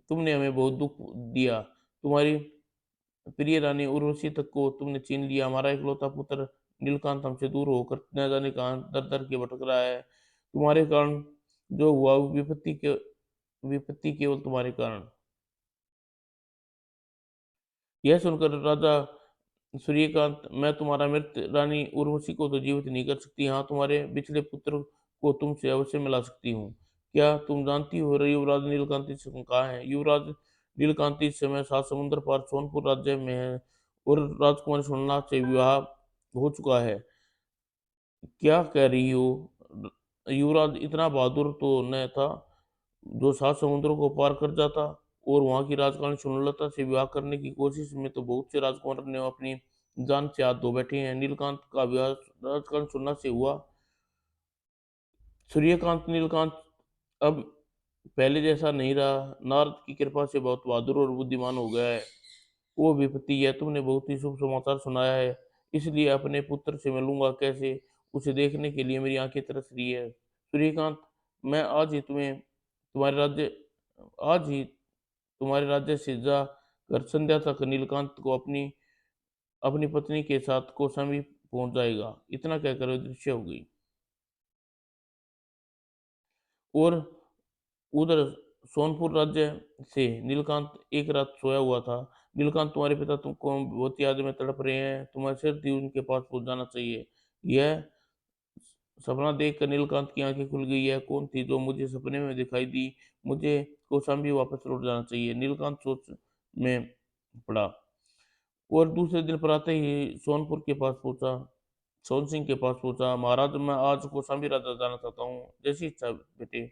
तुमने हमें बहुत दुख दिया। तुम्हारी प्रिय रानी उर्वशी तक को तुमने छीन लिया। हमारा इकलौता पुत्र नीलकांत हमसे दूर होकर न जाने कहाँ दर दर के भटक रहा है। तुम्हारे कारण जो हुआ, विपत्ति केवल तुम्हारे कारण। यह सुनकर राजा सूर्यकांत, मैं तुम्हारा मृत रानी उर्वशी को तो जीवित नहीं कर सकती। हाँ, तुम्हारे बिछड़े पुत्र को तुमसे अवश्य मिला सकती हूँ। क्या तुम जानती हो युवराज नीलकांत इस समय कहाँ है। युवराज नीलकांत इस समय सात समुद्र पार सोनपुर राज्य में है और राजकुमारी सोमनाथ से विवाह हो चुका है। क्या कह रही हो। युवराज इतना बहादुर तो न था जो सात समुद्रों को पार कर जाता। और वहां की राजकुमारी सुनलता से विवाह करने की कोशिश में तो बहुत से राजकुमार ने अपनी जान से हाथ धो बैठे हैं। नीलकांत का विवाह राजकुमारी सुनना से हुआ। सूर्यकांत नीलकांत अब पहले जैसा नहीं रहा। नारद की कृपा से बहुत बहादुर और बुद्धिमान हो गया है। वो विपत्ति, यह तुमने बहुत ही शुभ समाचार सुनाया है। इसलिए अपने पुत्र से मिलूंगा कैसे, उसे देखने के लिए मेरी आंखें तरस रही है। सूर्यकांत, मैं आज ही तुम्हारे राज्य से जा कर संध्या तक नीलकांत को अपनी अपनी पत्नी के साथ कौशाम्बी पहुंच जाएगा। इतना कहकर वह दृश्य हो गई। और उधर सोनपुर राज्य से नीलकांत एक रात सोया हुआ था। नीलकांत, तुम्हारे पिता तुमको बहुत याद में तड़प रहे हैं। तुम्हें सिर उनके पास पहुंच जाना चाहिए। यह सपना देखकर नीलकांत की आंखें खुल गई। यह कौन थी जो मुझे सपने में दिखाई दी? मुझे कौशाम्बी वापस लौट जाना चाहिए। नीलकांत सोच में पड़ा और दूसरे दिन प्रातः ही सोनपुर के पास पहुंचा सोन सिंह के पास पहुंचा। महाराज, मैं आज कौशाम्बी राजा जाना चाहता हूँ। जैसी इच्छा बेटे।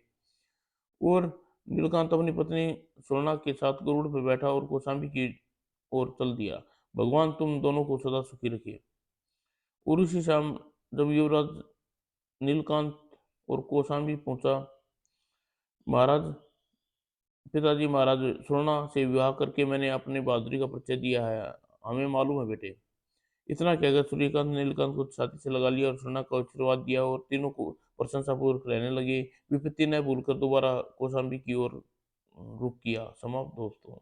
और नीलकांत अपनी पत्नी स्वर्णा के साथ गरुड़ पर बैठा और कौशाम्बी की ओर चल दिया। भगवान तुम दोनों को सदा सुखी रखे। और उसी शाम जब युवराज नीलकांत और कौशाम्बी पहुंचा, महाराज, पिताजी, महाराज, स्वर्णा से विवाह करके मैंने अपनी बहादुरी का परिचय दिया है। हमें मालूम है बेटे। इतना कहकर सूर्यकांत ने नीलकांत को छाती से लगा लिया और स्वर्णा को आशीर्वाद दिया और तीनों को प्रशंसापूर्वक रहने लगे। विपत्ति न भूलकर दोबारा कौशाम्बी की ओर रुख किया। समाप्त दोस्तों।